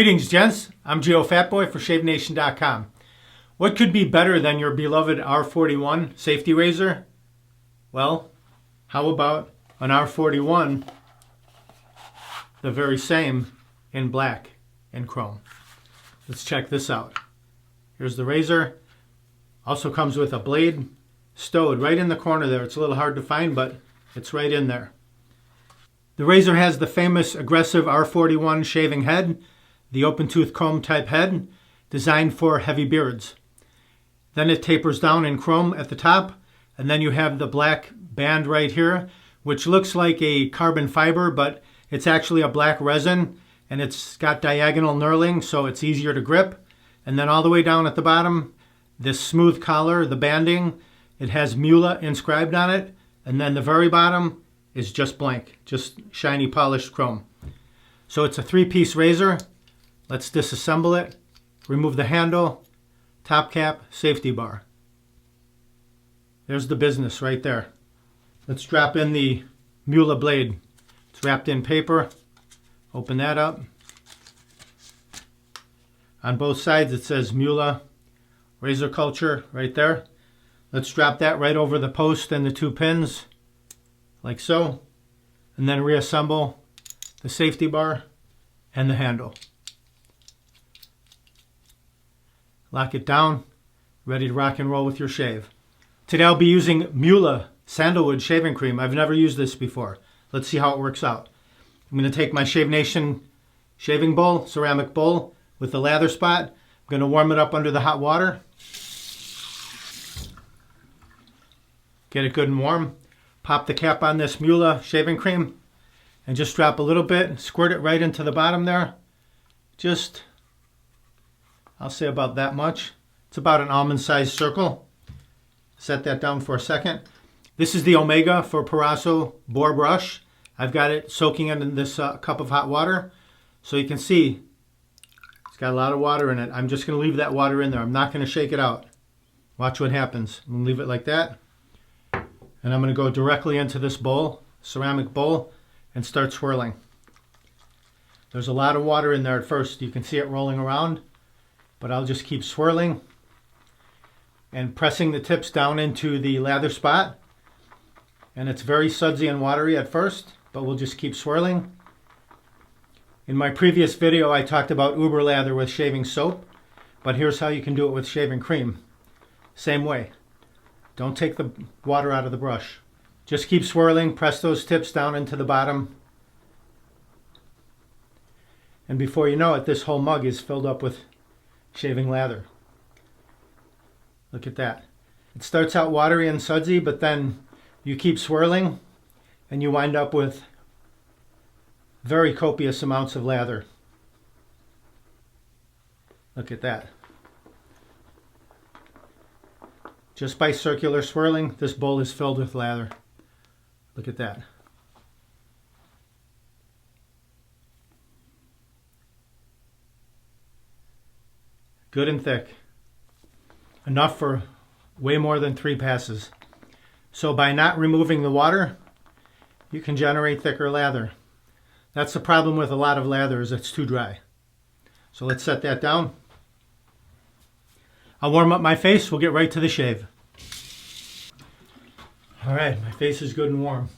Greetings, gents. I'm Geofatboy for ShaveNation.com. What could be better than your beloved R41 safety razor? Well, how about an R41, the very same, in black and chrome? Let's check this out. Here's the razor. Also comes with a blade stowed right in the corner there. It's a little hard to find, but it's right in there. The razor has the famous aggressive R41 shaving head, the open tooth comb type head, designed for heavy beards. Then it tapers down in chrome at the top, and then you have the black band right here, which looks like a carbon fiber, but it's actually a black resin, and it's got diagonal knurling, so it's easier to grip. And then all the way down at the bottom, this smooth collar, the banding, it has Muhle inscribed on it, and then the very bottom is just blank, just shiny polished chrome. So it's a three-piece razor. Let's disassemble it, remove the handle, top cap, safety bar. There's the business right there. Let's drop in the Muhle blade. It's wrapped in paper. Open that up. On both sides it says Muhle Razor Culture right there. Let's drop that right over the post and the two pins, like so, and then reassemble the safety bar and the handle. Lock it down, ready to rock and roll with your shave. Today I'll be using Muhle Sandalwood Shaving Cream. I've never used this before. Let's see how it works out. I'm going to take my Shave Nation shaving bowl, ceramic bowl, with the lather spot. I'm going to warm it up under the hot water. Get it good and warm. Pop the cap on this Muhle shaving cream and just drop a little bit. Squirt it right into the bottom there. Just, I'll say about that much. It's about an almond-sized circle. Set that down for a second. This is the Omega for Parasso Boar Brush. I've got it soaking in this cup of hot water. So you can see it's got a lot of water in it. I'm just going to leave that water in there. I'm not going to shake it out. Watch what happens. I'm going to leave it like that. And I'm going to go directly into this bowl, ceramic bowl, and start swirling. There's a lot of water in there at first. You can see it rolling around, but I'll just keep swirling and pressing the tips down into the lather spot. And it's very sudsy and watery at first, but we'll just keep swirling. In my previous video, I talked about Uber lather with shaving soap, but here's how you can do it with shaving cream. Same way. Don't take the water out of the brush. Just keep swirling, press those tips down into the bottom. And before you know it, this whole mug is filled up with shaving lather. Look at that. It starts out watery and sudsy, but then you keep swirling and you wind up with very copious amounts of lather. Look at that. Just by circular swirling, this bowl is filled with lather. Look at that. Good and thick. Enough for way more than 3 passes. So by not removing the water, you can generate thicker lather. That's the problem with a lot of lather, is it's too dry. So let's set that down. I'll warm up my face. We'll get right to the shave. All right, my face is good and warm.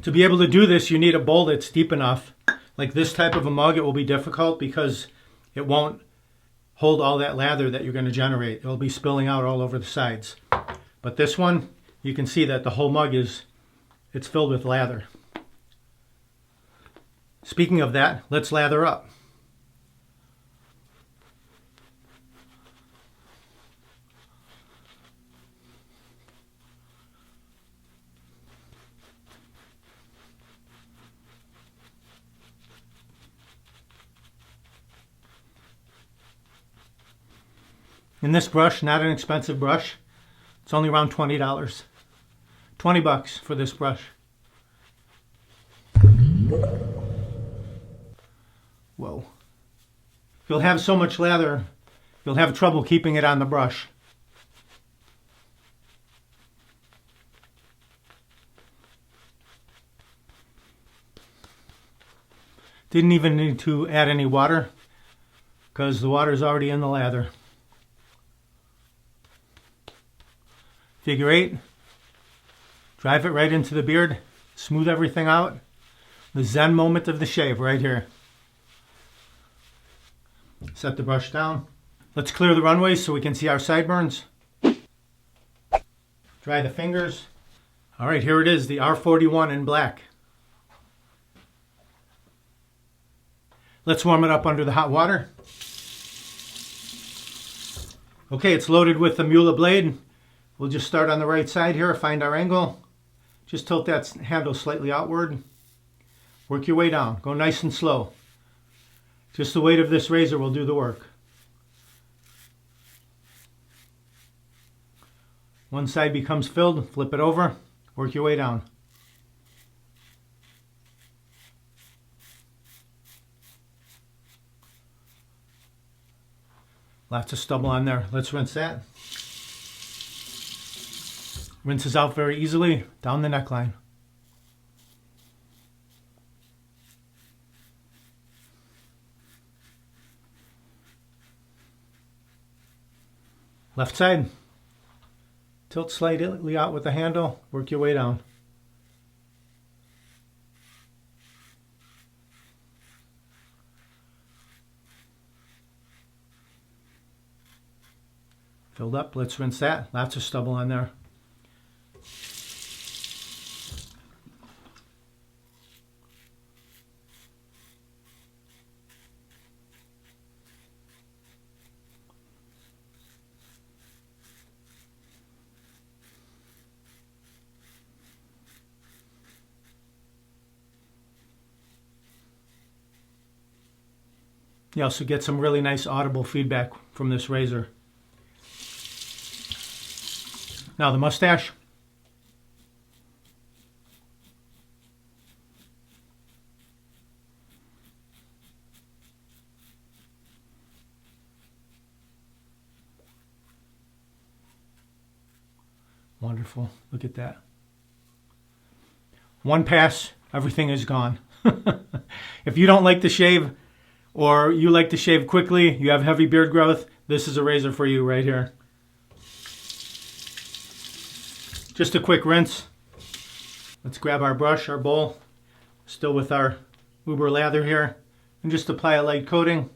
To be able to do this, you need a bowl that's deep enough. Like this type of a mug, it will be difficult because it won't hold all that lather that you're going to generate. It'll be spilling out all over the sides. But this one, you can see that the whole mug it's filled with lather. Speaking of that, let's lather up. And this brush, not an expensive brush. It's only around $20. 20 bucks for this brush. Whoa. You'll have so much lather, you'll have trouble keeping it on the brush. Didn't even need to add any water because the water is already in the lather. Figure 8. Drive it right into the beard. Smooth everything out. The Zen moment of the shave right here. Set the brush down. Let's clear the runway so we can see our sideburns. Dry the fingers. All right, here it is, the R41 in black. Let's warm it up under the hot water. Okay, it's loaded with the Muhle blade. We'll just start on the right side here, find our angle. Just tilt that handle slightly outward. Work your way down. Go nice and slow. Just the weight of this razor will do the work. One side becomes filled, flip it over, work your way down. Lots of stubble on there. Let's rinse that. Rinses out very easily down the neckline. Left side. Tilt slightly out with the handle, work your way down. Filled up, let's rinse that. Lots of stubble on there. You also get some really nice audible feedback from this razor. Now the mustache. Wonderful. Look at that. One pass, everything is gone. If you don't like to shave, or you like to shave quickly, you have heavy beard growth, this is a razor for you right here. Just a quick rinse. Let's grab our brush, our bowl, still with our Uber lather here, and just apply a light coating.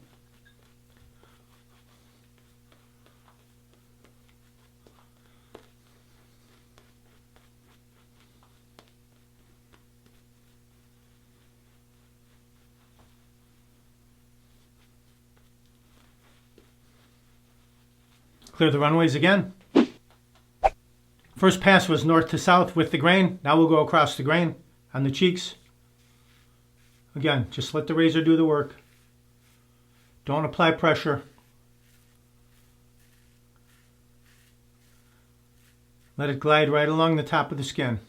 Clear the runways again. First pass was north to south with the grain. Now we'll go across the grain on the cheeks. Again, just let the razor do the work. Don't apply pressure. Let it glide right along the top of the skin.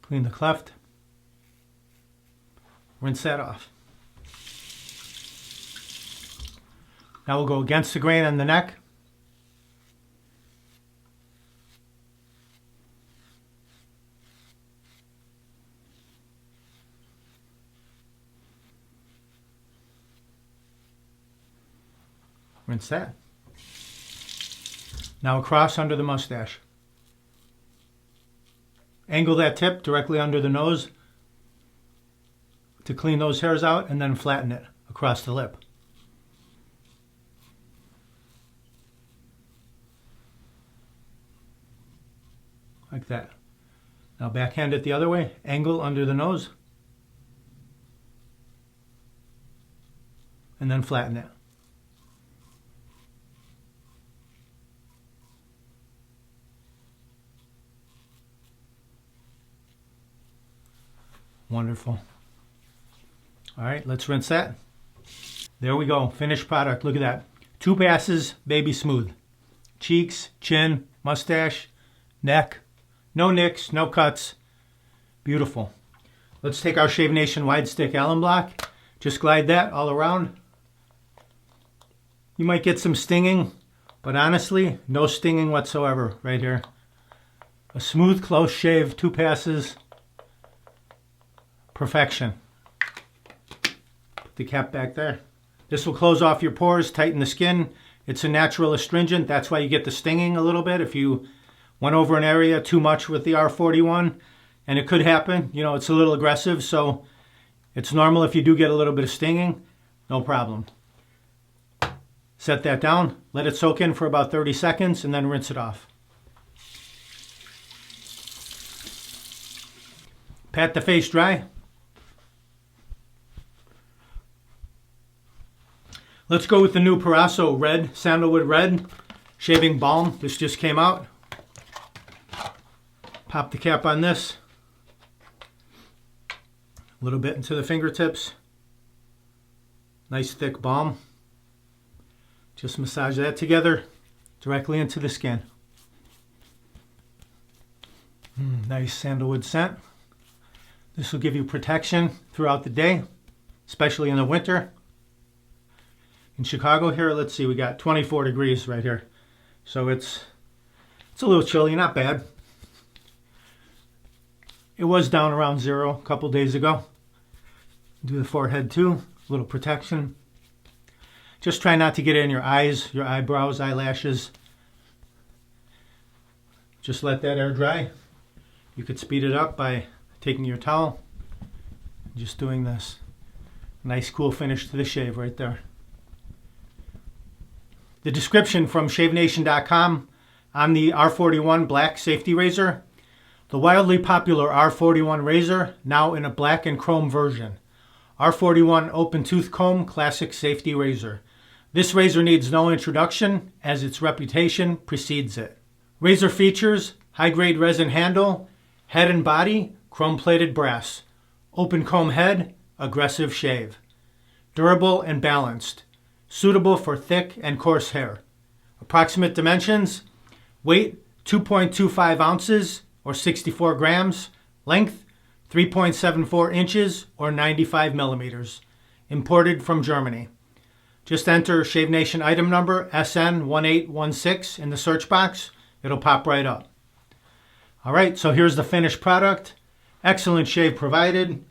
Clean the cleft. Rinse that off. Now we'll go against the grain on the neck. Rinse that. Now across under the mustache. Angle that tip directly under the nose to clean those hairs out, and then flatten it across the lip. Like that. Now backhand it the other way, angle under the nose, and then flatten it. Wonderful. All right, let's rinse that. There we go, finished product. Look at that. 2 passes, baby smooth. Cheeks, chin, mustache, neck. No nicks, no cuts. Beautiful. Let's take our Shave Nation wide stick alum block. Just glide that all around. You might get some stinging, but honestly, no stinging whatsoever right here. A smooth, close shave, 2 passes. Perfection. Put the cap back there. This will close off your pores, tighten the skin. It's a natural astringent. That's why you get the stinging a little bit if you went over an area too much with the R41. And it could happen. You know, it's a little aggressive, so it's normal if you do get a little bit of stinging. No problem. Set that down. Let it soak in for about 30 seconds and then rinse it off. Pat the face dry. Let's go with the new Parasso Red, Sandalwood Red Shaving Balm. This just came out. Pop the cap on this. A little bit into the fingertips. Nice thick balm. Just massage that together directly into the skin. Nice sandalwood scent. This will give you protection throughout the day, especially in the winter. In Chicago here, let's see, we got 24 degrees right here. So it's a little chilly, not bad. It was down around 0 a couple days ago. Do the forehead too, a little protection. Just try not to get it in your eyes, your eyebrows, eyelashes. Just let that air dry. You could speed it up by taking your towel, just doing this. Nice cool finish to the shave right there. The description from shavenation.com on the R41 Black Safety Razor. The wildly popular R41 razor, now in a black and chrome version. R41 Open Tooth Comb Classic Safety Razor. This razor needs no introduction as its reputation precedes it. Razor features high-grade resin handle, head and body, chrome-plated brass. Open comb head, aggressive shave. Durable and balanced. Suitable for thick and coarse hair. Approximate dimensions: weight 2.25 ounces or 64 grams. Length 3.74 inches or 95 millimeters. Imported from Germany. Just enter Shave Nation item number SN1816 in the search box. It'll pop right up. All right, so here's the finished product. Excellent shave provided.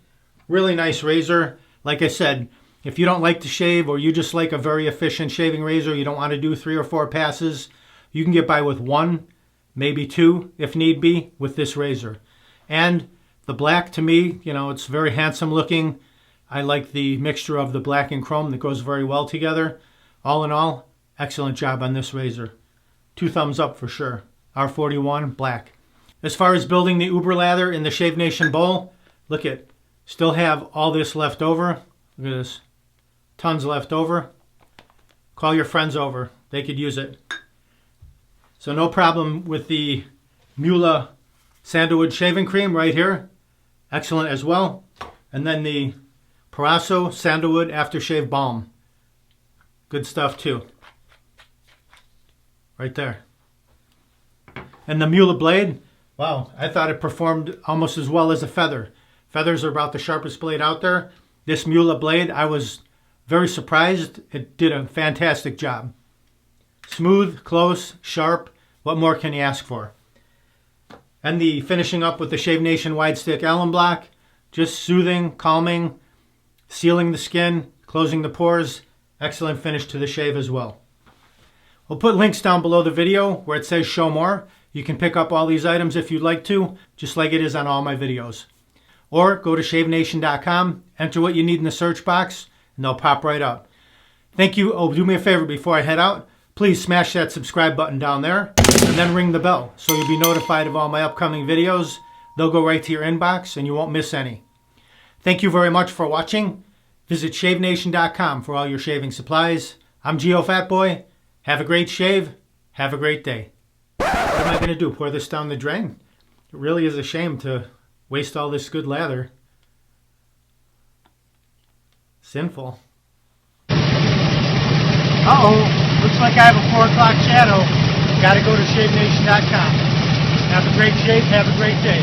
Really nice razor. Like I said, if you don't like to shave or you just like a very efficient shaving razor, you don't want to do 3 or 4 passes, you can get by with 1, maybe 2 if need be with this razor. And the black, to me, you know, it's very handsome looking. I like the mixture of the black and chrome that goes very well together. All in all, excellent job on this razor. 2 thumbs up for sure. R41 black. As far as building the Uber lather in the Shave Nation bowl, look at, still have all this left over. Look at this. Tons left over. Call your friends over. They could use it. So no problem with the Muhle Sandalwood Shaving Cream right here. Excellent as well. And then the Parasso Sandalwood Aftershave Balm. Good stuff too. Right there. And the Muhle blade. Wow, I thought it performed almost as well as a feather. Feathers are about the sharpest blade out there. This Muhle blade, I was very surprised. It did a fantastic job. Smooth, close, sharp. What more can you ask for? And the finishing up with the Shave Nation Wide Stick Alum Block. Just soothing, calming, sealing the skin, closing the pores. Excellent finish to the shave as well. We'll put links down below the video where it says show more. You can pick up all these items if you'd like to, just like it is on all my videos. Or go to shavenation.com, enter what you need in the search box, and they'll pop right up. Thank you. Oh, do me a favor before I head out. Please smash that subscribe button down there and then ring the bell so you'll be notified of all my upcoming videos. They'll go right to your inbox and you won't miss any. Thank you very much for watching. Visit shavenation.com for all your shaving supplies. I'm Geofatboy. Have a great shave. Have a great day. What am I going to do? Pour this down the drain? It really is a shame to waste all this good lather. Sinful. Uh-oh. Looks like I have a 4 o'clock shadow. Got to go to shavenation.com. Have a great shave. Have a great day.